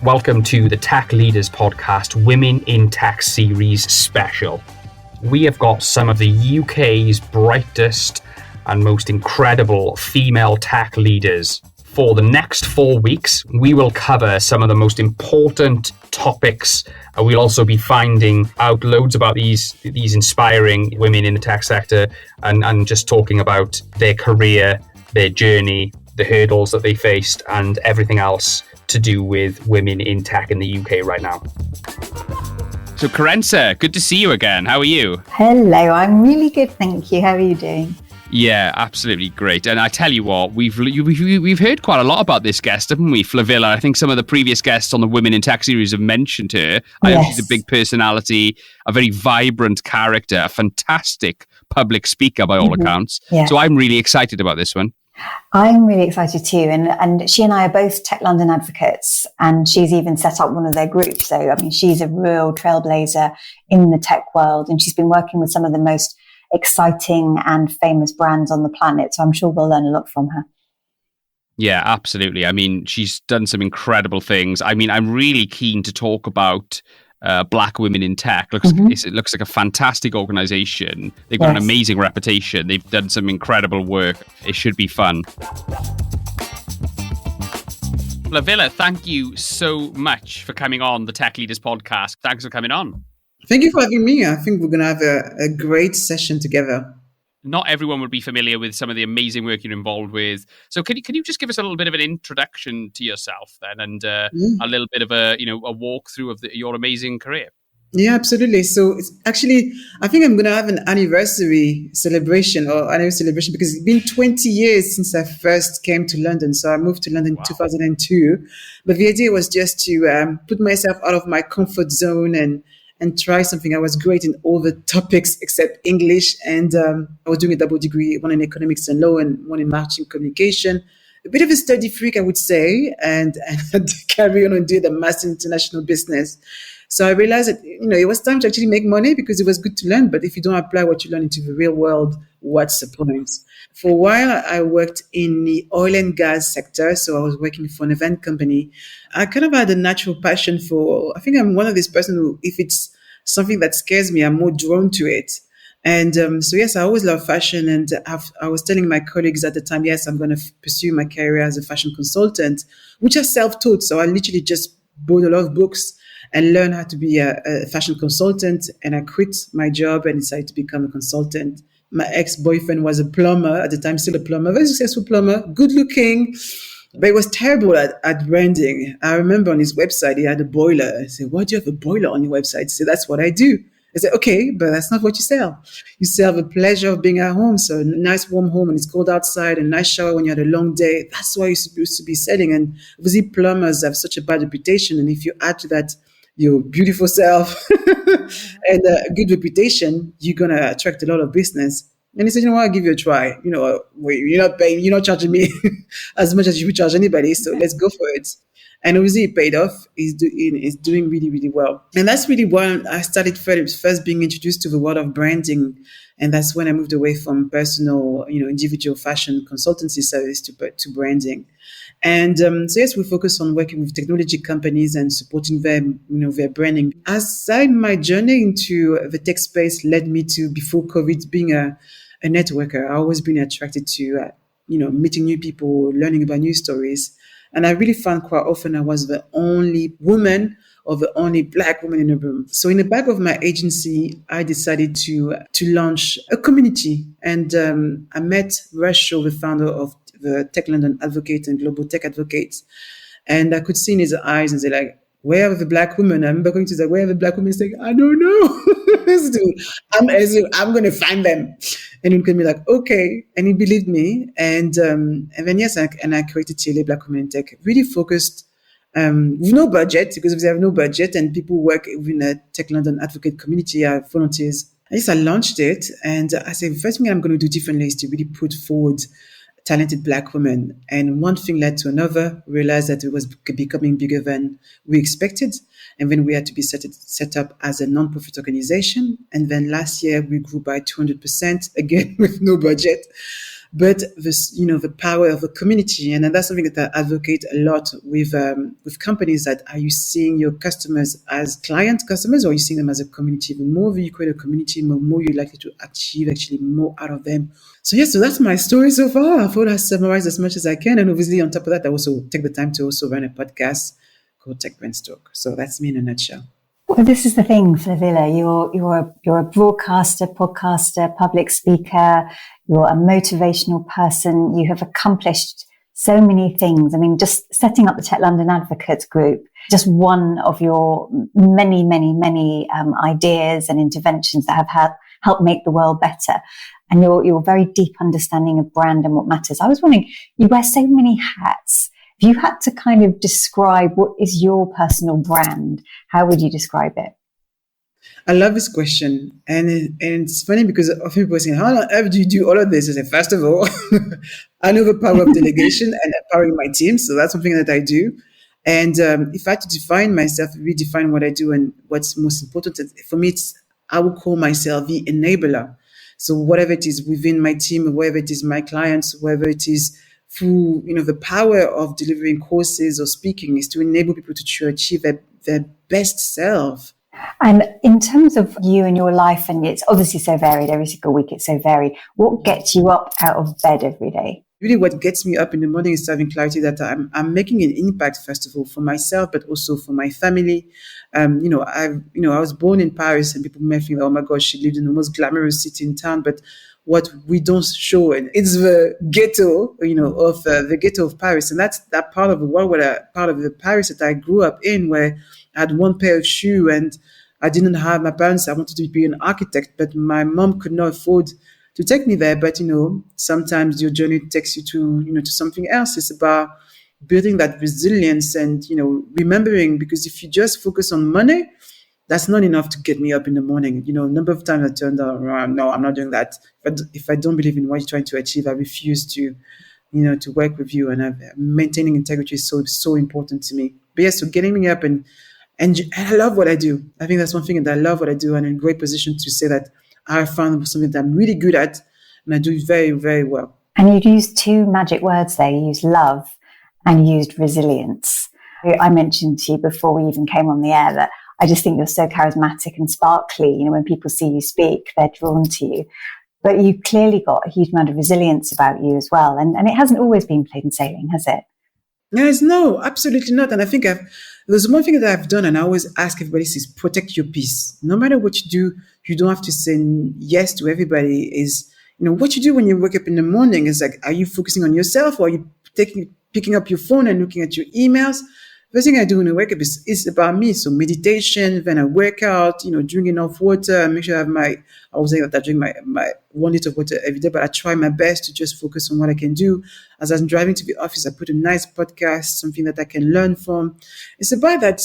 Welcome to the Tech Leaders Podcast Women in Tech Series Special. We have got some of the UK's brightest and most incredible female tech leaders. For the next 4 weeks, we will cover some of the most important topics. We'll also be finding out loads about these inspiring women in the tech sector and just talking about their career, their journey, the hurdles that they faced, and everything else to do with women in tech in the UK right now. So Kerensa, good to see you again. How are you? Hello, I'm really good, thank you. How are you doing? Yeah, absolutely great. And I tell you what, we've heard quite a lot about this guest, haven't we, Flavilla? I think some of the previous guests on the Women in Tech series have mentioned her. I know she's a big personality, a very vibrant character, a fantastic public speaker by all accounts. Yeah. So I'm really excited about this one. I'm really excited too. And she and I are both Tech London advocates, and she's even set up one of their groups. So, I mean, she's a real trailblazer in the tech world, and she's been working with some of the most exciting and famous brands on the planet. So I'm sure we'll learn a lot from her. Yeah, absolutely. I mean, she's done some incredible things. I mean, I'm really keen to talk about Black Women in Tech. It looks like a fantastic organization. They've got an amazing reputation. They've done some incredible work. It should be fun. Flavilla, thank you so much for coming on the Tech Leaders Podcast. Thanks for coming on. Thank you for having me. I think we're going to have a great session together. Not everyone would be familiar with some of the amazing work you're involved with. So can you just give us a little bit of an introduction to yourself then, and a little bit of a walkthrough of your amazing career? Yeah, absolutely. So it's actually, I think I'm going to have an anniversary celebration because it's been 20 years since I first came to London. So I moved to London in 2002. But the idea was just to put myself out of my comfort zone and try something. I was great in all the topics except English. And I was doing a double degree, one in economics and law and one in marketing communication. A bit of a study freak, I would say, and carry on and do the master in international business. So I realized that, it was time to actually make money because it was good to learn. But if you don't apply what you learn into the real world, what's the point? For a while, I worked in the oil and gas sector. So I was working for an event company. I kind of had a natural passion I think I'm one of these person who, if it's something that scares me, I'm more drawn to it. And so, yes, I always love fashion. And I was telling my colleagues at the time, yes, I'm going to pursue my career as a fashion consultant, which I self-taught. So I literally just bought a lot of books and learned how to be a fashion consultant. And I quit my job and decided to become a consultant. My ex-boyfriend was a plumber at the time, still a plumber, very successful plumber, good looking, but he was terrible at branding. I remember on his website, he had a boiler. I said, why do you have a boiler on your website? He said, that's what I do. I said, okay, but that's not what you sell. You sell the pleasure of being at home. So a nice warm home and it's cold outside, a nice shower when you had a long day. That's what you're supposed to be selling. And obviously plumbers have such a bad reputation. And if you add to that your beautiful self and a good reputation, you're going to attract a lot of business. And he said, I'll give you a try. You're not paying, you're not charging me as much as you would charge anybody. So let's go for it. And obviously it paid off. He's doing really, really well. And that's really when I started first being introduced to the world of branding. And that's when I moved away from personal, individual fashion consultancy service to branding. And so yes, we focus on working with technology companies and supporting them, their branding. Aside, my journey into the tech space led me to, before COVID, being a networker. I've always been attracted to, meeting new people, learning about new stories. And I really found quite often I was the only woman or the only Black woman in the room. So in the back of my agency, I decided to launch a community. And I met Rachel, the founder of the Tech London Advocate and Global Tech Advocates. And I could see in his eyes and say, like, where are the Black women? I remember going to say, where are the Black women? Saying, I don't know. I'm going to find them. And he could be like, okay. And he believed me. And then, yes, I created TLA Black Women in Tech, really focused with no budget, because if they have no budget and people work within a Tech London Advocate community, are volunteers. I launched it. And I said, the first thing I'm going to do differently is to really put forward talented Black women. And one thing led to another, realized that it was becoming bigger than we expected. And then we had to be set up as a non-profit organization. And then last year we grew by 200%, again, with no budget. but this, the power of a community. And that's something that I advocate a lot with companies. That are you seeing your customers as client customers, or are you seeing them as a community? The more you create a community, the more you're likely to achieve actually more out of them. So yes, so that's my story so far. I thought I summarized as much as I can. And obviously on top of that, I also take the time to also run a podcast called Tech Brains Talk. So that's me in a nutshell. Well, this is the thing, Flavilla. You're a broadcaster, podcaster, public speaker. You're a motivational person. You have accomplished so many things. I mean, just setting up the Tech London Advocates group, just one of your many, many, many ideas and interventions that have helped make the world better. And your very deep understanding of brand and what matters. I was wondering, you wear so many hats. If you had to kind of describe what is your personal brand, how would you describe it? I love this question. And it's funny because often people say, how on earth do you do all of this? I say, first of all, I know the power of delegation and empowering my team. So that's something that I do. And if I had to define myself, redefine what I do and what's most important, for me, I would call myself the enabler. So whatever it is within my team, whether it is my clients, whether it is through, the power of delivering courses or speaking, is to enable people to achieve their best self. And in terms of you and your life, and it's obviously so varied, every single week it's so varied, what gets you up out of bed every day? Really what gets me up in the morning is having clarity that I'm making an impact, first of all, for myself, but also for my family. I was born in Paris, and people may think, oh my gosh, she lived in the most glamorous city in town, but what we don't show, and it's the ghetto, of the ghetto of Paris. And that's that part of the world, part of the Paris that I grew up in, where I had one pair of shoes and I didn't have my parents. I wanted to be an architect, but my mom could not afford to take me there. But, sometimes your journey takes you to something else. It's about building that resilience and, remembering, because if you just focus on money, that's not enough to get me up in the morning. A number of times I turned around, no, I'm not doing that. But if I don't believe in what you're trying to achieve, I refuse to work with you. And maintaining integrity is so important to me. But yes, so getting me up and I love what I do. I think that's one thing, that I love what I do, and in a great position to say that I found something that I'm really good at and I do very, very well. And you used two magic words there. You used love and you used resilience. I mentioned to you before we even came on the air that I just think you're so charismatic and sparkly. When people see you speak, they're drawn to you. But you've clearly got a huge amount of resilience about you as well. And it hasn't always been plain sailing, has it? Yes, no, absolutely not. And I think there's one thing that I've done, and I always ask everybody, is protect your peace. No matter what you do, you don't have to say yes to everybody. Is, what you do when you wake up in the morning is like, are you focusing on yourself, or are you picking up your phone and looking at your emails? First thing I do when I wake up is about me. So meditation, then I work out, drink enough water, and make sure I was saying that I drink my 1 liter of water every day, but I try my best to just focus on what I can do. As I'm driving to the office, I put a nice podcast, something that I can learn from. It's about that,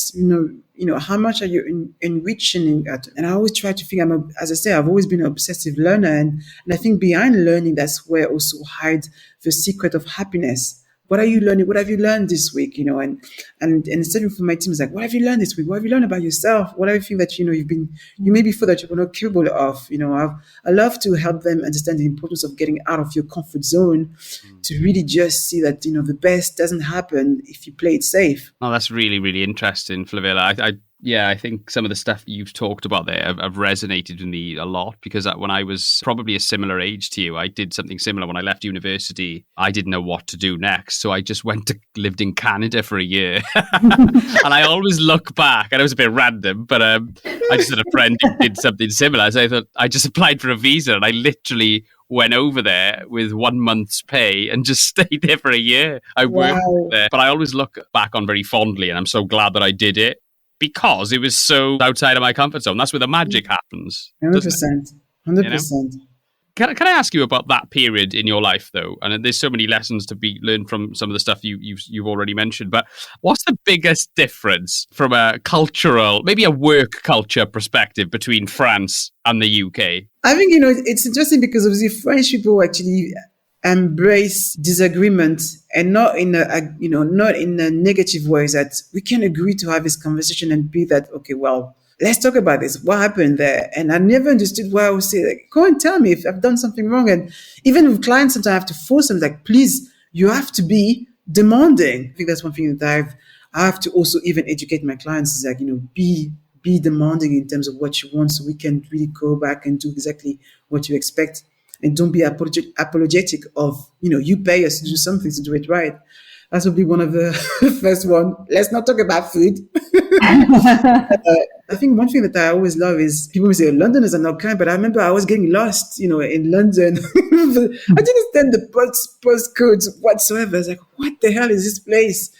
how much are you enriching at? And I always try to think, as I say, I've always been an obsessive learner. And I think behind learning, that's where also hide the secret of happiness. What are you learning? What have you learned this week? And instead of for my team, it's like, what have you learned this week? What have you learned about yourself? What are you think that, you maybe feel that you're not capable of? I love to help them understand the importance of getting out of your comfort zone to really just see that, the best doesn't happen if you play it safe. Oh, that's really, really interesting, Flavilla. I think some of the stuff you've talked about there have resonated with me a lot, because when I was probably a similar age to you, I did something similar. When I left university, I didn't know what to do next. So I just lived in Canada for a year. And I always look back, and it was a bit random, but I just had a friend who did something similar. So I thought, I just applied for a visa, and I literally went over there with 1 month's pay and just stayed there for a year. I worked there. But I always look back on very fondly, and I'm so glad that I did it, because it was so outside of my comfort zone. That's where the magic happens. 100%. 100%. Can I ask you about that period in your life, though? And there's so many lessons to be learned from some of the stuff you've already mentioned. But what's the biggest difference from a cultural, maybe a work culture perspective, between France and the UK? I think, it's interesting because obviously French people actually embrace disagreement, and not in a negative way, that we can agree to have this conversation and be that, okay, well, let's talk about this. What happened there? And I never understood why I would say, like, go and tell me if I've done something wrong. And even with clients, sometimes I have to force them, like, please, you have to be demanding. I think that's one thing that I have to also even educate my clients is like, be demanding in terms of what you want so we can really go back and do exactly what you expect. And don't be apologetic of, you pay us to do something, to do it right. That would be one of the first one. Let's not talk about food. I think one thing that I always love is people say Londoners are not kind, but I remember I was getting lost, in London. I didn't understand the postcodes whatsoever. I was like, what the hell is this place?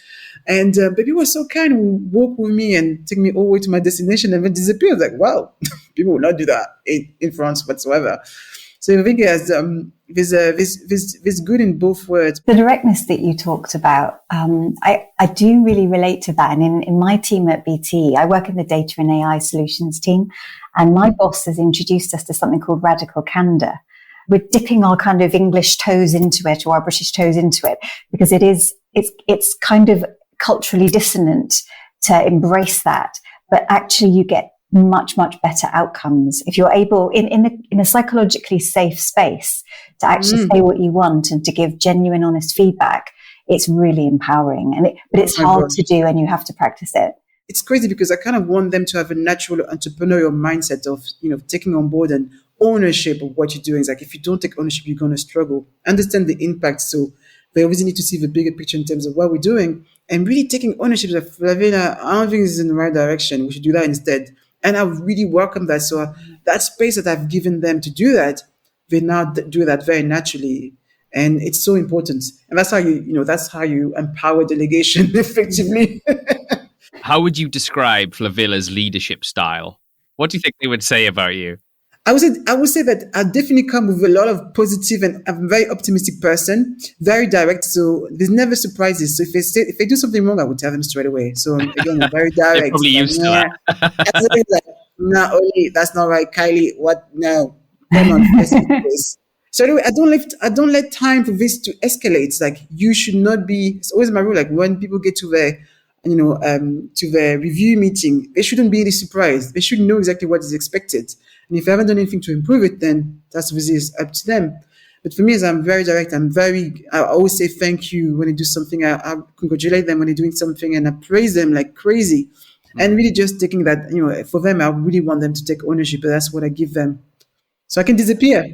And but people were so kind who walk with me and take me all the way to my destination and then disappear. I was like, wow, people will not do that in France whatsoever. So I think there's good in both words. The directness that you talked about, I do really relate to that. And in my team at BT, I work in the data and AI solutions team, and my boss has introduced us to something called radical candor. We're dipping our kind of English toes into it, or our British toes into it, because it's kind of culturally dissonant to embrace that. But actually you get much, much better outcomes if you're able in a psychologically safe space to actually say what you want and to give genuine, honest feedback. It's really empowering, but it's hard to do, and you have to practice it. It's crazy because I kind of want them to have a natural entrepreneurial mindset of, taking on board and ownership of what you're doing. It's like, if you don't take ownership, you're going to struggle. Understand the impact. So they obviously need to see the bigger picture in terms of what we're doing and really taking ownership. Like, Flavilla, I don't think this is in the right direction. We should do that instead. And I really welcome that. So that space that I've given them to do that, they now do that very naturally. And it's so important. And that's how you empower delegation effectively. How would you describe Flavilla's leadership style? What do you think they would say about you? I would say that I definitely come with a lot of positive, and I'm a very optimistic person, very direct. So there's never surprises. So if they do something wrong, I would tell them straight away. So again, I'm very direct. They're probably used to that. No, Oli, that's not right. Kylie, what? No, come on. So anyway, I don't let time for this to escalate. It's like, you should not be. It's always my rule. Like, when people get to their to the review meeting, they shouldn't be really surprised. They should know exactly what is expected. And if they haven't done anything to improve it, then that's obviously up to them. But for me, as I'm very direct, I always say thank you when they do something. I congratulate them when they're doing something, and I praise them like crazy. Mm-hmm. And really just taking that, for them, I really want them to take ownership, but that's what I give them. So I can disappear.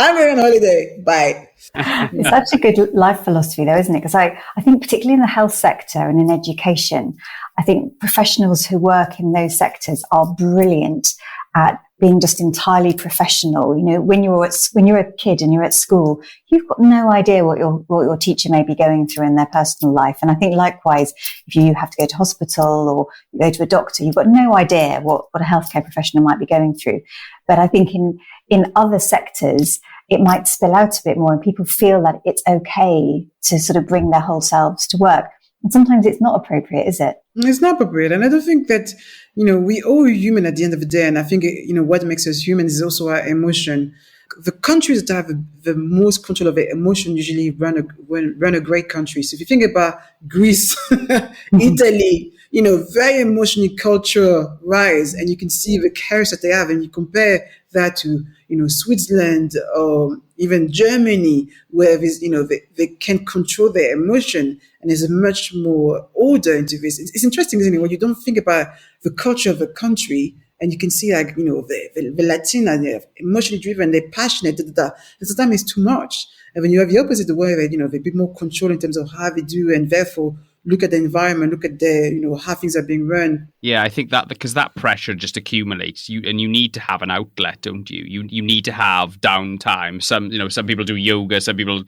I'm going on holiday. Bye. It's such a good life philosophy, though, isn't it? Because I think particularly in the health sector and in education, I think professionals who work in those sectors are brilliant at being just entirely professional. When you're a kid and you're at school, you've got no idea what your teacher may be going through in their personal life. And I think likewise, if you have to go to hospital or you go to a doctor, you've got no idea what a healthcare professional might be going through. But I think in other sectors, it might spill out a bit more, and people feel that it's okay to sort of bring their whole selves to work. And sometimes it's not appropriate, is it? It's not appropriate. And I don't think that, we all are human at the end of the day. And I think, what makes us human is also our emotion. The countries that have the most control of their emotion usually run a great country. So if you think about Greece, Italy, very emotionally cultural rise, and you can see the chaos that they have, and you compare that to, Switzerland or even Germany, where they can control their emotion, and there's a much more order into this. It's interesting, isn't it? When you don't think about the culture of a country, and you can see the Latina, they're emotionally driven, they're passionate, and sometimes it's too much. And when you have the opposite, the way that, they're a bit more control in terms of how they do, and therefore look at the environment, look at how things are being run. Yeah, I think that because that pressure just accumulates, and you need to have an outlet, don't you? You need to have downtime. Some people do yoga, some people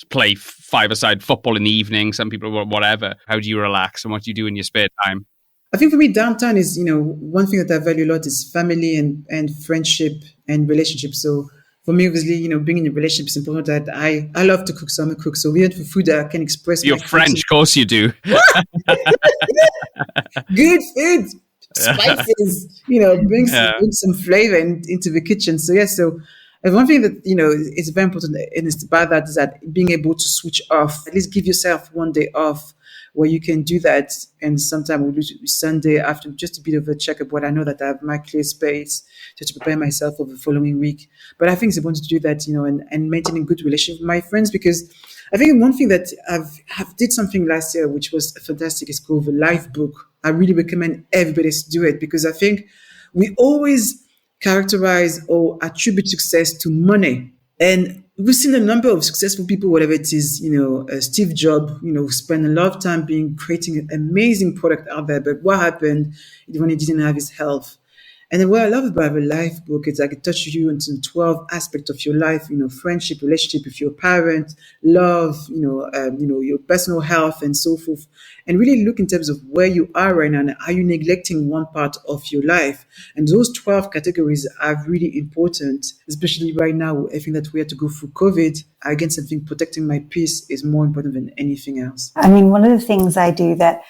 play five-a-side football in the evening, some people whatever. How do you relax, and what do you do in your spare time? I think for me, downtime is, one thing that I value a lot is family and friendship and relationships. So for me, obviously, being in a relationship is important. That I love to cook, so I'm a cook. So we went for food that I can express. You're French, of course you do. Good food, spices, bring some flavor into the kitchen. So yeah, so one thing that is very important about that is that being able to switch off, at least give yourself one day off, where you can do that. And sometimes we'll do Sunday after just a bit of a checkup, what I know that I have my clear space to prepare myself for the following week. But I think it's important to do that, and maintaining good relationship with my friends, because I think one thing that I've did something last year, which was fantastic, is called the Life Book. I really recommend everybody to do it, because I think we always characterize or attribute success to money. And we've seen a number of successful people, whatever it is, Steve Jobs, spent a lot of time creating an amazing product out there. But what happened when he didn't have his health? And then what I love about the Life Book is I can touch you into 12 aspects of your life, friendship, relationship with your parent, love, your personal health and so forth. And really look in terms of where you are right now and are you neglecting one part of your life? And those 12 categories are really important, especially right now. I think that we had to go through COVID. Again, something protecting my peace is more important than anything else. I mean, one of the things I do that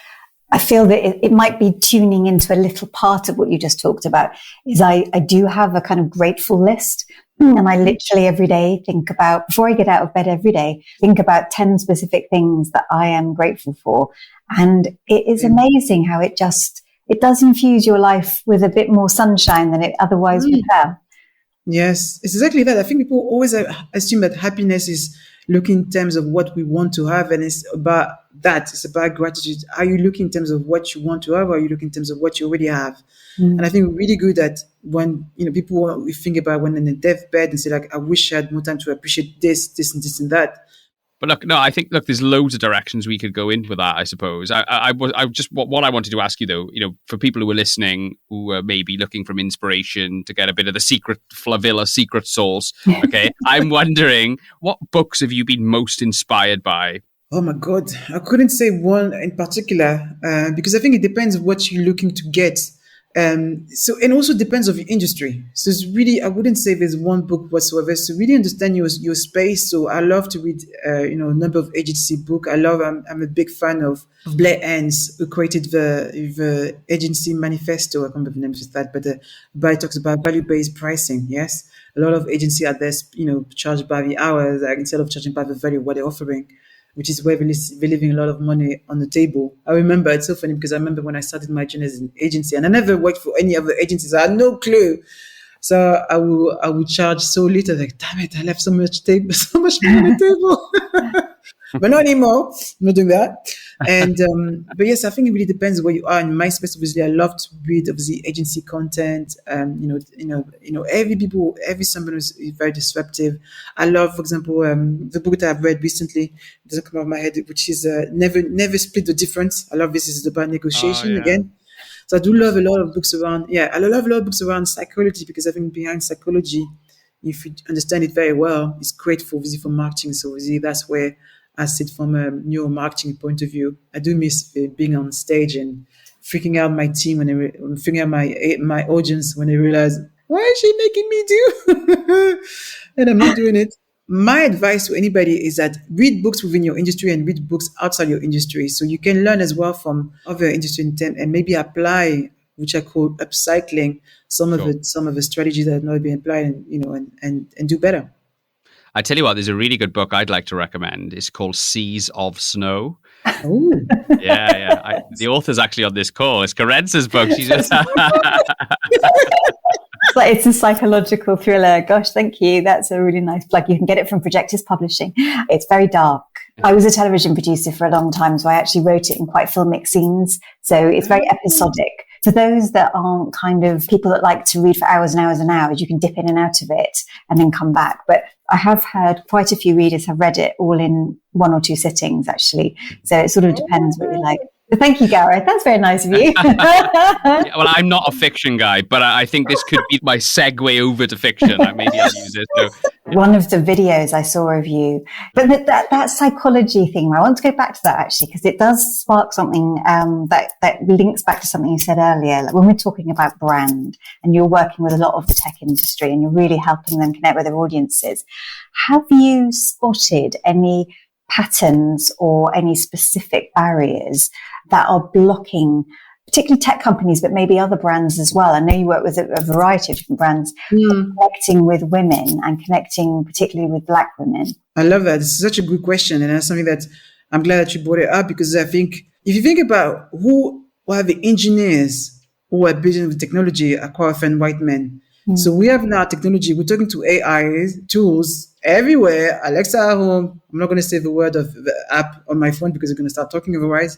I feel that it might be tuning into a little part of what you just talked about is I do have a kind of grateful list. And I literally every day think about, before I get out of bed every day, think about 10 specific things that I am grateful for. And it is amazing how it does infuse your life with a bit more sunshine than it otherwise would have. Yes, it's exactly that. I think people always assume that happiness is looking in terms of what we want to have, and it's about that. It's about gratitude. Are you looking in terms of what you want to have, or are you looking in terms of what you already have? And I think we're really good at when people we think about when in a deathbed and say like, I wish I had more time to appreciate this and this and that. But look, no, I think there's loads of directions we could go in with that. I suppose I just what I wanted to ask you though, for people who are listening who are maybe looking for inspiration to get a bit of the secret Flavilla secret sauce. Okay, I'm wondering, what books have you been most inspired by? Oh my God, I couldn't say one in particular because I think it depends what you're looking to get. And also depends on your industry. So it's really, I wouldn't say there's one book whatsoever. So really understand your space. So I love to read, a number of agency book. I'm a big fan of Blair Enns, who created the agency manifesto. I can't remember the name of that, but it talks about value-based pricing. Yes. A lot of agency are there, charged by the hour instead of charging by the value of what they're offering, which is where we're leaving a lot of money on the table. I remember, it's so funny because I remember when I started my journey as an agency, and I never worked for any other agencies. I had no clue. So I would charge so little, like, damn it, I left so much money on the table. But not anymore. I'm not doing that. And but yes, I think it really depends where you are. In my space, obviously, I love to read obviously agency content. Every somebody is very disruptive. I love, for example, the book that I've read recently, it doesn't come out of my head, which is Never Split the Difference. I love this. It's about negotiation again. So I do love a lot of books around. Yeah, I love a lot of books around psychology, because I think behind psychology, if you understand it very well, it's great for marketing. So that's where I sit from a neuromarketing point of view. I do miss being on stage and freaking out my team freaking out my audience when they realize, why is she making me do? And I'm not doing it. My advice to anybody is that read books within your industry and read books outside your industry, so you can learn as well from other industry and maybe apply, which I call upcycling, some of the strategies that have not been applied, and do better. I tell you what, there's a really good book I'd like to recommend. It's called Seas of Snow. Oh, yeah. The author's actually on this call. It's Kerensa's book. She's just it's a psychological thriller. Gosh, thank you. That's a really nice plug. You can get it from Projectus Publishing. It's very dark. I was a television producer for a long time, so I actually wrote it in quite filmic scenes. So it's very episodic. For those that aren't kind of people that like to read for hours and hours and hours, you can dip in and out of it and then come back. But I have heard quite a few readers have read it all in 1 or 2 sittings, actually. So it sort of depends what you like. But thank you, Gareth. That's very nice of you. Well, I'm not a fiction guy, but I think this could be my segue over to fiction. Maybe I'll use it. So, yeah. One of the videos I saw of you, but that psychology thing, I want to go back to that actually, because it does spark something that links back to something you said earlier. Like when we're talking about brand and you're working with a lot of the tech industry and you're really helping them connect with their audiences, have you spotted any patterns or any specific barriers that are blocking particularly tech companies, but maybe other brands as well? I know you work with a variety of different brands, connecting with women and connecting particularly with Black women. I love that. It's such a good question. And that's something that I'm glad that you brought it up, because I think if you think about who are the engineers who are building the technology are quite often white men. So we have now technology. We're talking to AI tools everywhere. Alexa at home. I'm not going to say the word of the app on my phone because I'm going to start talking otherwise.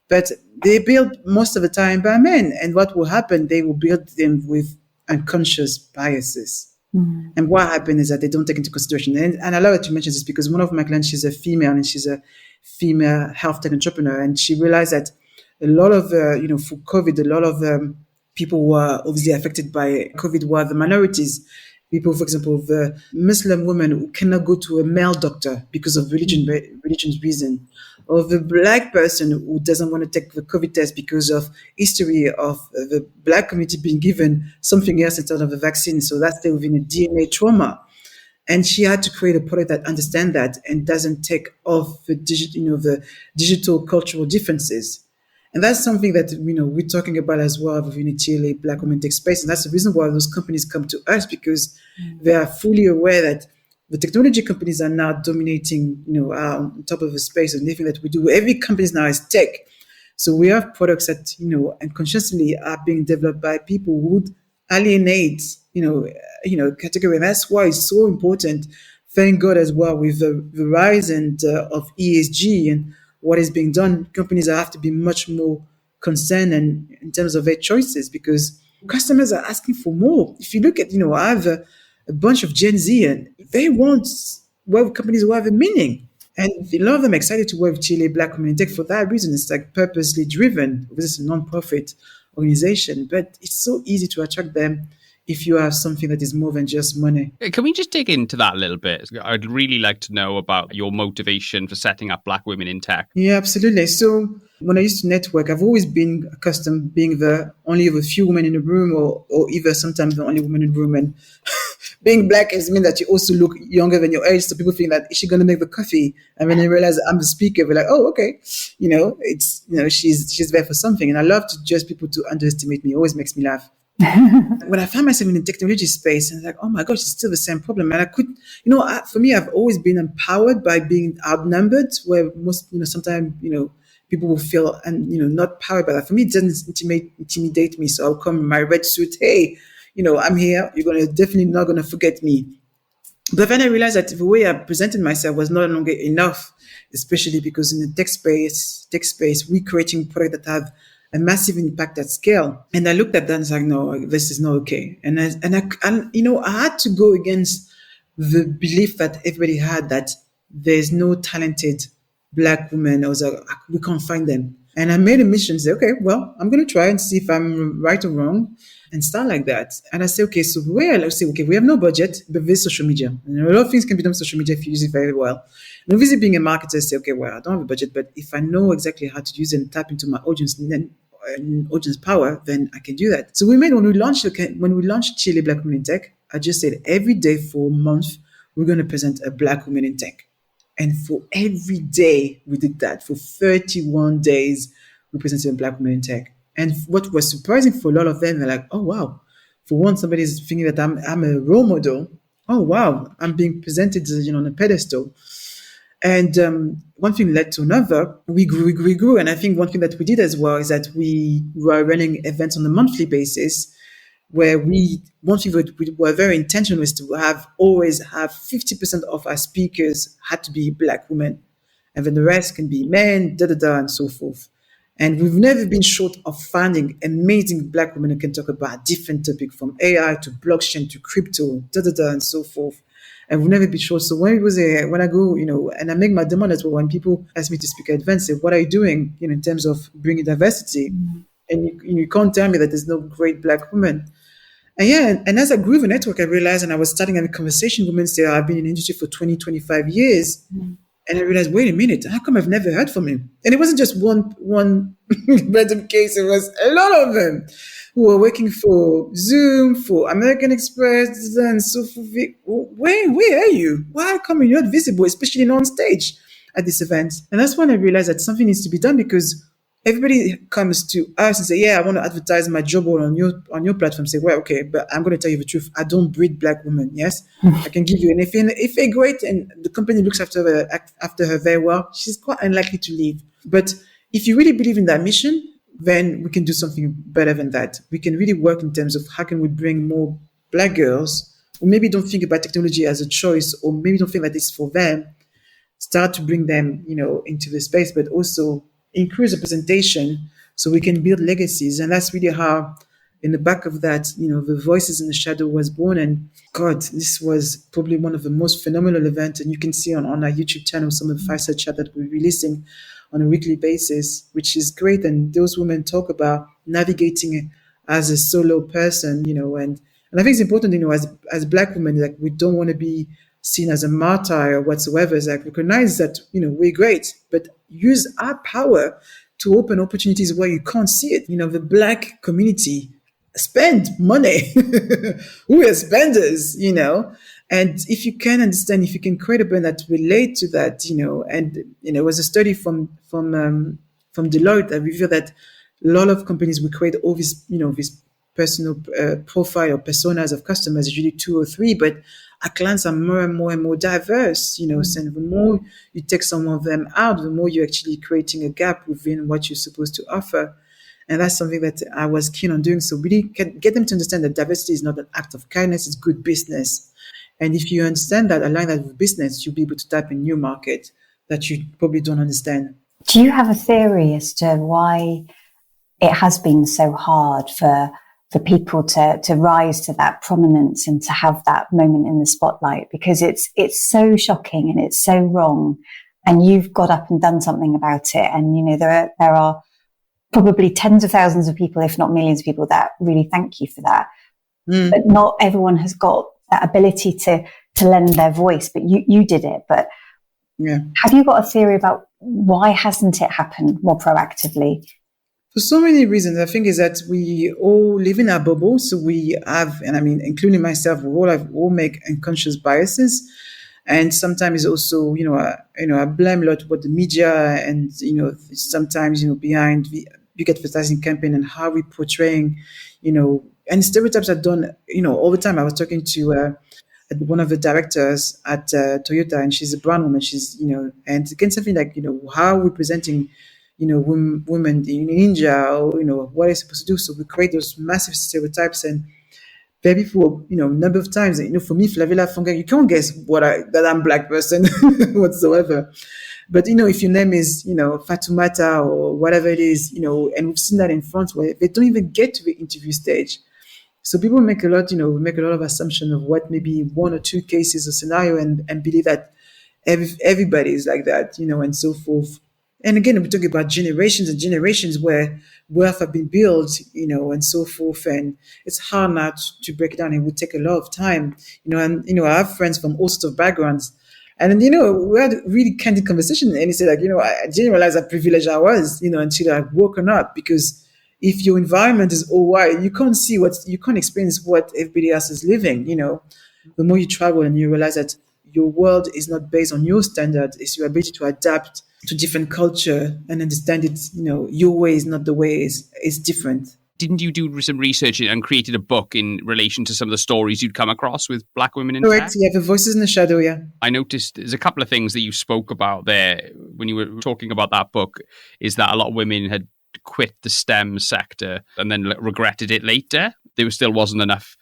But they build most of the time by men. And what will happen, they will build them with unconscious biases. And what happened is that they don't take into consideration. And I love that you mentioned this because one of my clients, she's a female and she's a female health tech entrepreneur. And she realized that a lot of, for COVID, a lot of people who are obviously affected by COVID were the minorities. People, for example, the Muslim woman who cannot go to a male doctor because of religion's reason, or the black person who doesn't want to take the COVID test because of history of the black community being given something else instead of the vaccine. So that's still within a DNA trauma. And she had to create a product that understands that and doesn't take off the digital cultural differences. And that's something that, we're talking about as well within the TLA Black Women Tech space. And that's the reason why those companies come to us, because they are fully aware that the technology companies are now dominating, on top of the space and everything that we do. Every company now is tech. So we have products that, unconsciously are being developed by people who would alienate, category. And that's why it's so important. Thank God as well with the rise of ESG and what is being done, companies have to be much more concerned and in terms of their choices because customers are asking for more. If you look at, I have a bunch of Gen Z and they want web companies who have a meaning. And a lot of them are excited to work with Chile Black Women in Tech for that reason. It's like purposely driven. This is a non-profit organization, but it's so easy to attract them if you have something that is more than just money. Can we just dig into that a little bit? I'd really like to know about your motivation for setting up Black Women in Tech. Yeah, absolutely. So when I used to network, I've always been accustomed being the only of a few women in the room or either sometimes the only woman in the room. And being Black has meant that you also look younger than your age. So people think that, is she going to make the coffee? And when they realize I'm the speaker, they're like, oh, okay. She's there for something. And I love to just people to underestimate me. It always makes me laugh. When I found myself in the technology space, and I was like, oh my gosh, it's still the same problem. And I could, for me, I've always been empowered by being outnumbered, where most, sometimes, people will feel, and, not powered by that. For me, it doesn't intimidate me. So I'll come in my red suit. Hey, I'm here. You're definitely not going to forget me. But then I realized that the way I presented myself was no longer enough, especially because in the tech space, we're creating products that have a massive impact at scale. And I looked at that and was like, no, this is not okay. And I had to go against the belief that everybody had that there's no talented Black women. I was like, we can't find them. And I made a mission to say, okay, well, I'm going to try and see if I'm right or wrong and start like that. And I say, okay, so we have no budget, but there's social media. And a lot of things can be done with social media if you use it very well. And obviously being a marketer, I say, okay, well, I don't have a budget, but if I know exactly how to use it and tap into my audience audience power, then I can do that. So when we launched Chile Black Women in Tech, I just said every day for a month, we're going to present a Black woman in tech. And for every day we did that. For 31 days, we presented a Black woman in tech. And what was surprising for a lot of them, they're like, oh, wow. For one, somebody's thinking that I'm a role model. Oh, wow. I'm being presented on a pedestal. And one thing led to another. We grew. And I think one thing that we did as well is that we were running events on a monthly basis where one thing that we were very intentional was to always have 50% of our speakers had to be Black women. And then the rest can be men, and so forth. And we've never been short of finding amazing Black women who can talk about different topics from AI to blockchain to crypto, and so forth. And we've never been short. So when I go, and I make my demand as well, when people ask me to speak at events, say, what are you doing, in terms of bringing diversity? Mm-hmm. And you can't tell me that there's no great Black women. And as I grew the network, I realized, and I was starting a conversation with women say, I've been in the industry for 20, 25 years. Mm-hmm. And I realized, wait a minute, how come I've never heard from him? And it wasn't just one random case. It was a lot of them who were working for Zoom, for American Express, and so forth. Where are you? Why come you're not visible, especially not on stage at this event? And that's when I realized that something needs to be done, because everybody comes to us and say, yeah, I want to advertise my job on your platform. Say, well, okay, but I'm going to tell you the truth. I don't breed Black women. Yes, I can give you an if they're great and the company looks after her very well, she's quite unlikely to leave. But if you really believe in that mission, then we can do something better than that. We can really work in terms of how can we bring more Black girls who maybe don't think about technology as a choice, or maybe don't think that it's for them, start to bring them, into the space, but also increase representation so we can build legacies. And that's really how, in the back of that, the Voices in the Shadow was born. And God, this was probably one of the most phenomenal events. And you can see on our YouTube channel some of the fireside chat that we're releasing on a weekly basis, which is great. And those women talk about navigating as a solo person, and I think it's important, as Black women, like, we don't want to be seen as a martyr or whatsoever. It's like, recognize that, we're great, but use our power to open opportunities where you can't see it. The Black community spend money. We are spenders, and if you can understand, if you can create a brand that relate to that, and it was a study from Deloitte that revealed that a lot of companies will create all these, these personal profile or personas of customers, usually 2 or 3, but our clients are more and more and more diverse, so the more you take some of them out, the more you're actually creating a gap within what you're supposed to offer. And that's something that I was keen on doing. So really get them to understand that diversity is not an act of kindness, it's good business. And if you understand that, align that with business, you'll be able to tap a new market that you probably don't understand. Do you have a theory as to why it has been so hard for people to rise to that prominence and to have that moment in the spotlight? Because it's so shocking and it's so wrong, and you've got up and done something about it. And there are probably tens of thousands of people, if not millions of people, that really thank you for that. But not everyone has got that ability to lend their voice. But you did it. But have you got a theory about why hasn't it happened more proactively? For so many reasons. I think is that we all live in our bubble. So we have, and I mean, including myself, we all make unconscious biases. And sometimes also, I blame a lot what the media and, sometimes, behind the big advertising campaign and how we're portraying, and stereotypes are done, all the time. I was talking to one of the directors at Toyota, and she's a brown woman. She's, and again, something like, how we're presenting women in India, or, what they're supposed to do. So we create those massive stereotypes, and maybe for, number of times, for me, Flavilla Fongang, you can't guess that I'm Black person whatsoever. But, if your name is, Fatoumata or whatever it is, and we've seen that in France where they don't even get to the interview stage. So people make a lot of assumption of what maybe 1 or 2 cases or scenario and believe that everybody is like that, and so forth. And again, we're talking about generations and generations where wealth have been built, and so forth. And it's hard not to break it down. It would take a lot of time, and, I have friends from all sorts of backgrounds. And, we had a really candid conversation. And he said, like, I didn't realize how privileged I was, until I've woken up. Because if your environment is all white, you can't experience what everybody else is living, The more you travel and you realize that your world is not based on your standards, it's your ability to adapt to different culture and understand it, your way is not the way, is different. Didn't you do some research and created a book in relation to some of the stories you'd come across with Black women in Correct, tech? yeah, the Voices in the Shadow, yeah. I noticed there's a couple of things that you spoke about there when you were talking about that book, is that a lot of women had quit the STEM sector and then regretted it later. There still wasn't enough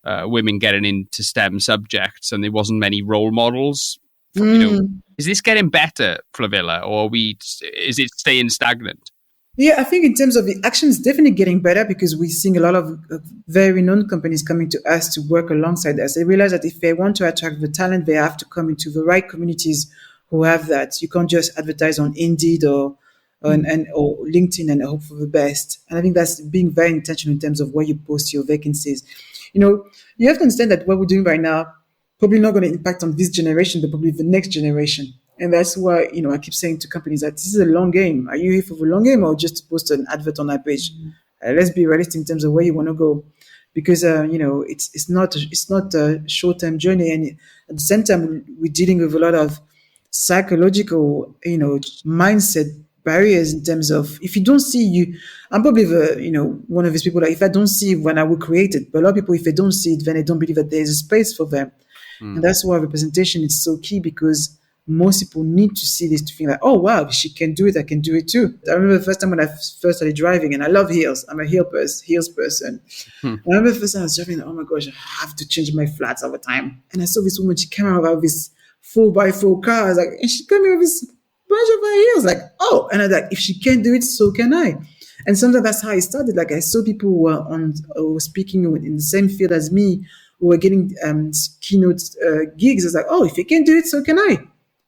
women getting into STEM subjects, and there wasn't many role models. Is this getting better, Flavilla, or is it staying stagnant? Yeah, I think in terms of the action, it's definitely getting better, because we're seeing a lot of very renowned companies coming to us to work alongside us. They realize that if they want to attract the talent, they have to come into the right communities who have that. You can't just advertise on Indeed or LinkedIn and hope for the best. And I think that's being very intentional in terms of where you post your vacancies. You have to understand that what we're doing right now probably not going to impact on this generation, but probably the next generation. And that's why, I keep saying to companies that this is a long game. Are you here for the long game or just to post an advert on our page? Let's be realistic in terms of where you want to go, because, it's not a short-term journey. And at the same time, we're dealing with a lot of psychological, mindset barriers in terms of, if you don't see you, I'm probably one of these people that if I don't see it when I will create it, but a lot of people, if they don't see it, then they don't believe that there's a space for them. And that's why representation is so key, because most people need to see this to think like, oh wow, if she can do it, I can do it too. I remember the first time when I first started driving, and I love heels. I'm a heels person. I remember the first time I was driving, oh my gosh, I have to change my flats all the time. And I saw this woman, she came out with this 4x4 car. I was like, and she came in with this bunch of my heels, like, oh, and I was like, if she can do it, so can I. And sometimes that's how it started. Like I saw people who were speaking in the same field as me, who were getting keynote gigs. I was like, oh, if you can do it, so can I.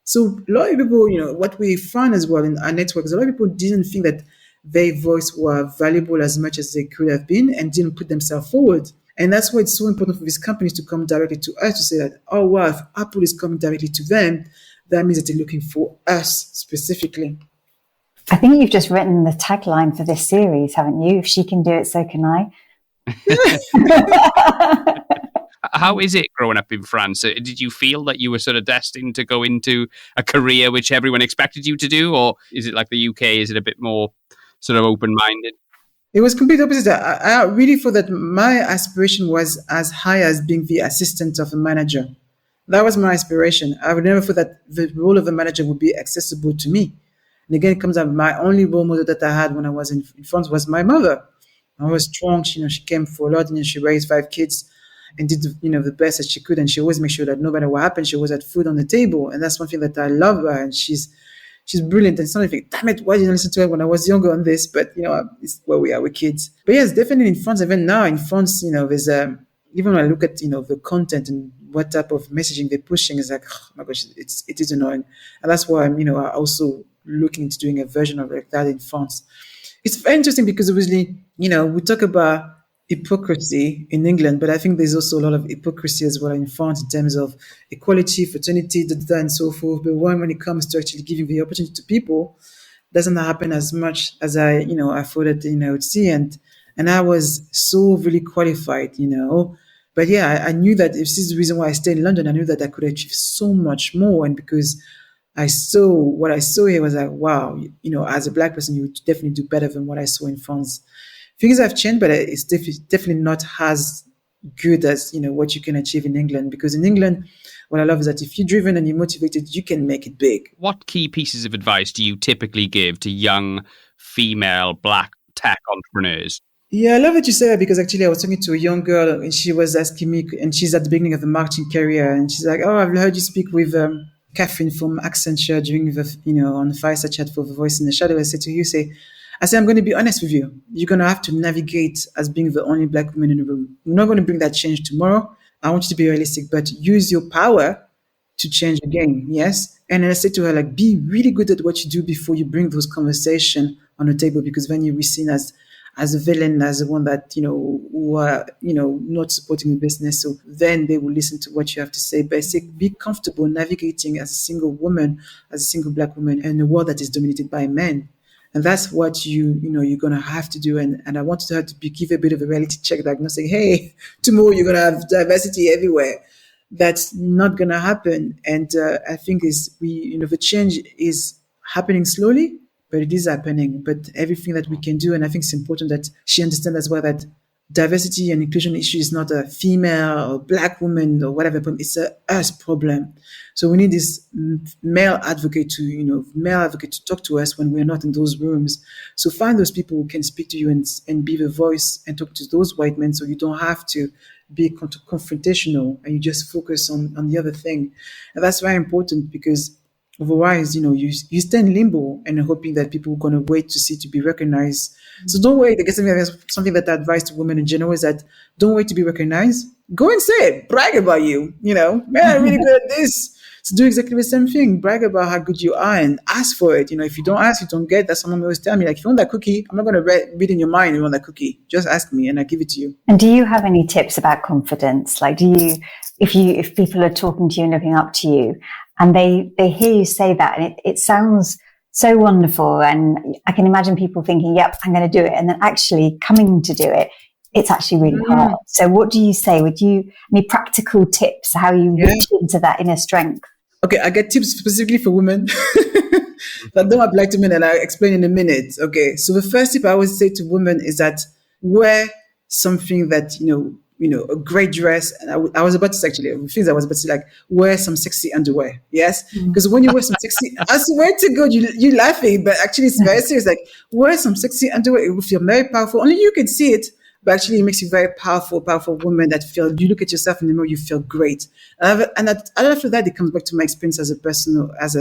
So a lot of people, what we found as well in our network is a lot of people didn't think that their voice were valuable as much as they could have been and didn't put themselves forward. And that's why it's so important for these companies to come directly to us to say that, oh, wow, if Apple is coming directly to them, that means that they're looking for us specifically. I think you've just written the tagline for this series, haven't you? If she can do it, so can I. How is it growing up in France? Did you feel that you were sort of destined to go into a career which everyone expected you to do? Or is it like the UK? Is it a bit more sort of open-minded? It was completely opposite. I really thought that my aspiration was as high as being the assistant of a manager. That was my aspiration. I would never thought that the role of a manager would be accessible to me. And again, it comes out, my only role model that I had when I was in France was my mother. I was strong. She came for a lot, and she raised 5 kids and did the best that she could. And she always made sure that no matter what happened, she always had food on the table. And that's one thing that I love her. And she's brilliant. And sometimes I think, damn it, why didn't I listen to her when I was younger on this? But it's where we are with kids. But yes, definitely in France. Even now in France, there's even when I look at the content and what type of messaging they're pushing, is like, oh my gosh, it is annoying. And that's why I'm also looking into doing a version of like that in France. It's very interesting because obviously, we talk about hypocrisy in England, but I think there's also a lot of hypocrisy as well in France in terms of equality, fraternity, and so forth. But when it comes to actually giving the opportunity to people, it doesn't happen as much as I thought that I would see. And I was so really qualified, But yeah, I knew that if this is the reason why I stayed in London, I knew that I could achieve so much more. And because what I saw here was like, wow, as a Black person, you would definitely do better than what I saw in France. Things have changed, but it's definitely not as good as, what you can achieve in England. Because in England, what I love is that if you're driven and you're motivated, you can make it big. What key pieces of advice do you typically give to young female Black tech entrepreneurs? Yeah, I love that you say that, because actually I was talking to a young girl and she was asking me, and she's at the beginning of the marketing career, and she's like, oh, I've heard you speak with Catherine from Accenture during the, on the fireside chat for The Voice in the Shadow. I said to you, I'm going to be honest with you. You're going to have to navigate as being the only Black woman in the room. We're not going to bring that change tomorrow. I want you to be realistic, but use your power to change the game. Yes. And then I said to her, like, be really good at what you do before you bring those conversations on the table, because then you'll be seen as a villain, as the one that, who are, not supporting the business. So then they will listen to what you have to say. But I say, be comfortable navigating as a single woman, as a single Black woman in a world that is dominated by men. And that's what you're going to have to do. And I wanted her to give a bit of a reality check, like not saying, hey, tomorrow you're going to have diversity everywhere. That's not going to happen. And I think the change is happening slowly, but it is happening. But everything that we can do, and I think it's important that she understands as well that diversity and inclusion issue is not a female or Black woman or whatever problem. It's a us problem. So we need this male advocate to talk to us when we're not in those rooms. So find those people who can speak to you and be the voice and talk to those white men, so you don't have to be confrontational and you just focus on the other thing. And that's very important, because otherwise, you stay in limbo and hoping that people are going to wait to be recognized. Mm-hmm. So don't wait. I guess something that I advise to women in general is that don't wait to be recognized. Go and say it. Brag about you. Man, I'm really good at this. So do exactly the same thing. Brag about how good you are and ask for it. If you don't ask, you don't get. That's someone always tell me, like, if you want that cookie, I'm not going to read in your mind you want that cookie. Just ask me and I give it to you. And do you have any tips about confidence? Like, if people are talking to you and looking up to you, and they hear you say that, and it sounds so wonderful, and I can imagine people thinking, yep, I'm going to do it, and then actually coming to do it, it's actually really hard. So what do you say? Would you any practical tips how you reach into that inner strength? Okay, I get tips specifically for women that don't apply to men, and I'll explain in a minute. Okay, so the first tip I always say to women is that wear something that a great dress. And I was about to say, actually, things I was about to say, like, wear some sexy underwear. Yes. Because when you wear some sexy, I swear to God, you're laughing, but actually it's very serious. Like, wear some sexy underwear. It will feel very powerful. Only you can see it, but actually it makes you very powerful woman that you look at yourself in the mirror, you feel great. And after that, it comes back to my experience as a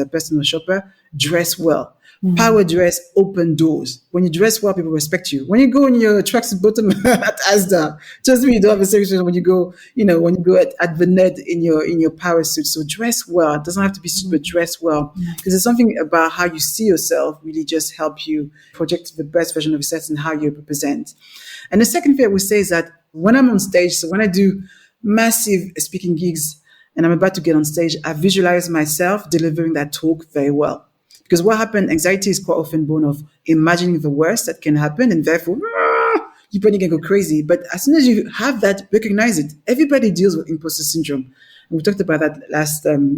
personal shopper. Dress well. Power dress, open doors. When you dress well, people respect you. When you go in your tracksuit bottom at Asda, just me, you don't have a section. When you go at the Ned in your power suit. So dress well. It doesn't have to be super dress well, because there's something about how you see yourself really just help you project the best version of yourself and how you represent. And the second thing I would say is that when I'm on stage, so when I do massive speaking gigs and I'm about to get on stage, I visualize myself delivering that talk very well. Because what happened, anxiety is quite often born of imagining the worst that can happen, and therefore you probably can go crazy. But as soon as you have that, recognize it. Everybody deals with imposter syndrome. And we talked about that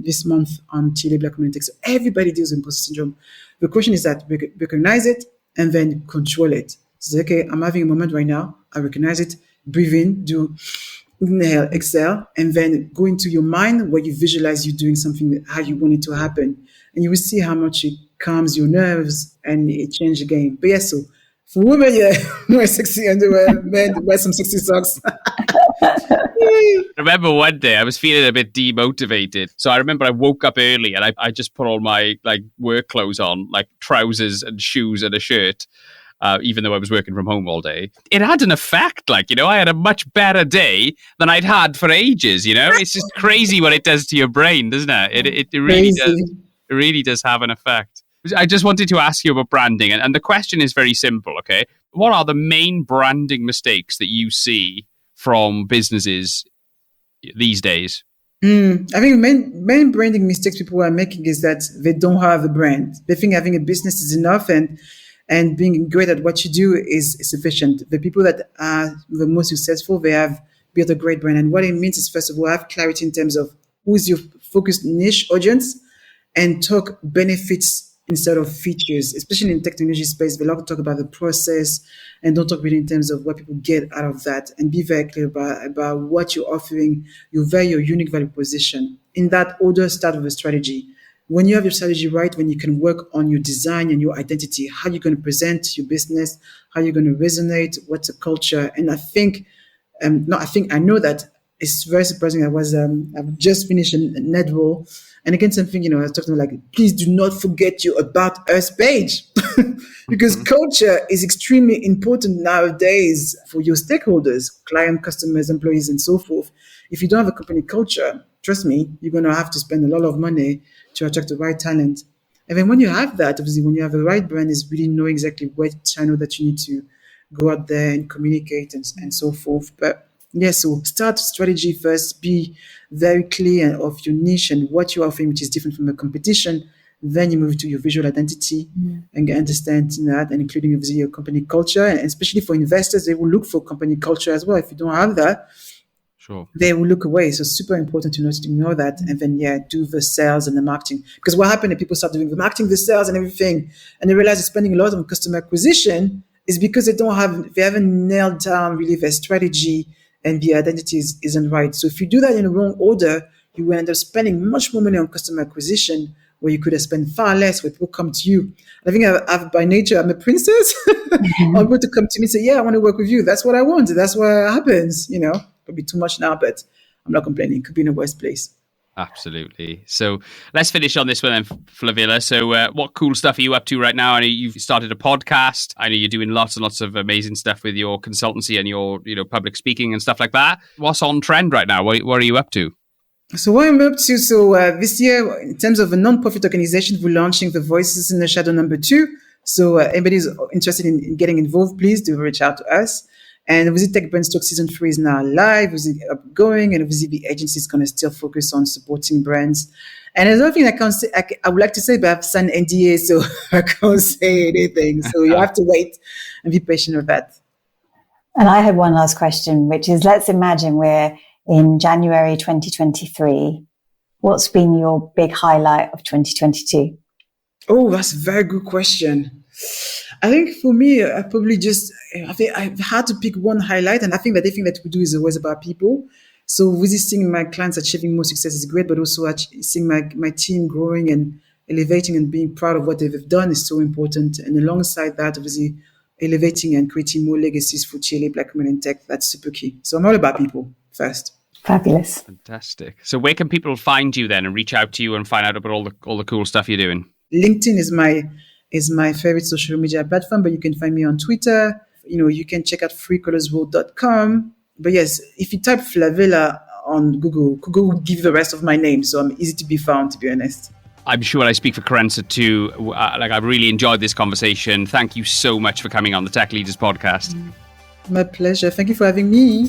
this month on Chile Black Community. So everybody deals with imposter syndrome. The question is that recognize it and then control it. So okay, I'm having a moment right now. I recognize it. Breathe in, do inhale, exhale, and then go into your mind where you visualize you doing something how you want it to happen. And you will see how much it calms your nerves and it changes the game. But yes, so for women, wear sexy underwear, men, wear some sexy socks. I remember one day I was feeling a bit demotivated. So I remember I woke up early and I just put all my work clothes on, like trousers and shoes and a shirt. Even though I was working from home all day, it had an effect. I had a much better day than I'd had for ages. It's just crazy what it does to your brain, doesn't it? It really does. It really does have an effect. I just wanted to ask you about branding, and the question is very simple. Okay, what are the main branding mistakes that you see from businesses these days? I think main branding mistakes people are making is that they don't have a brand. They think having a business is enough, and being great at what you do is sufficient. The people that are the most successful, they have built a great brand. And what it means is, first of all, have clarity in terms of who's your focused niche audience, and talk benefits instead of features, especially in the technology space. They love to talk about the process and don't talk really in terms of what people get out of that, and be very clear about what you're offering, your unique value proposition. In that order, start with a strategy. When you have your strategy right, when you can work on your design and your identity, how you're going to present your business, how you're going to resonate, what's the culture. And I know that it's very surprising. I've just finished a net roll. And again, something, I was talking about, please do not forget your About Us page, because culture is extremely important nowadays for your stakeholders, client, customers, employees, and so forth. If you don't have a company culture, trust me, you're going to have to spend a lot of money to attract the right talent. And then when you have that, obviously, when you have the right brand, is really know exactly what channel that you need to go out there and communicate and so forth. But yes, so start strategy first, be very clear of your niche and what you're offering, which is different from the competition. Then you move to your visual identity and understand that, and including obviously your company culture. And especially for investors, they will look for company culture as well. If you don't have that, sure, they will look away. So it's super important to know that. And then, do the sales and the marketing. Because what happened if people start doing the marketing, the sales and everything, and they realize they're spending a lot on customer acquisition, is because they haven't nailed down really their strategy and the identity isn't right. So if you do that in the wrong order, you will end up spending much more money on customer acquisition, where you could have spent far less when people come to you. I think by nature, I'm a princess. I'm able to come to me and say, I want to work with you. That's what I want. That's what happens, Probably too much now, but I'm not complaining. It could be in a worse place. Absolutely. So let's finish on this one then, Flavilla. So what cool stuff are you up to right now? I know you've started a podcast. I know you're doing lots and lots of amazing stuff with your consultancy and your public speaking and stuff like that. What's on trend right now? What are you up to? So what I'm up to, this year, in terms of a non-profit organization, we're launching the Voices in the Shadow #2. So anybody who's interested in getting involved, please do reach out to us. And obviously, Tech Brand Talk Season 3 is now live, obviously going, and obviously the agency is going to still focus on supporting brands. And there's nothing I can't say. I would like to say, but I've signed NDA, so I can't say anything. So you have to wait and be patient with that. And I have one last question, which is, let's imagine we're in January 2023. What's been your big highlight of 2022? Oh, that's a very good question. I think for me, I think I've had to pick one highlight, and I think that everything that we do is always about people. So really seeing my clients achieving more success is great, but also seeing my team growing and elevating and being proud of what they've done is so important. And alongside that, obviously, elevating and creating more legacies for Chile, Black women in tech, that's super key. So I'm all about people first. Fabulous. Fantastic. So where can people find you then and reach out to you and find out about all the cool stuff you're doing? LinkedIn is my favorite social media platform, but you can find me on Twitter. You can check out freecolorsworld.com. But yes, if you type Flavilla on Google will give you the rest of my name. So I'm easy to be found, to be honest. I'm sure I speak for Kerensa too. I've really enjoyed this conversation. Thank you so much for coming on the Tech Leaders Podcast. My pleasure. Thank you for having me.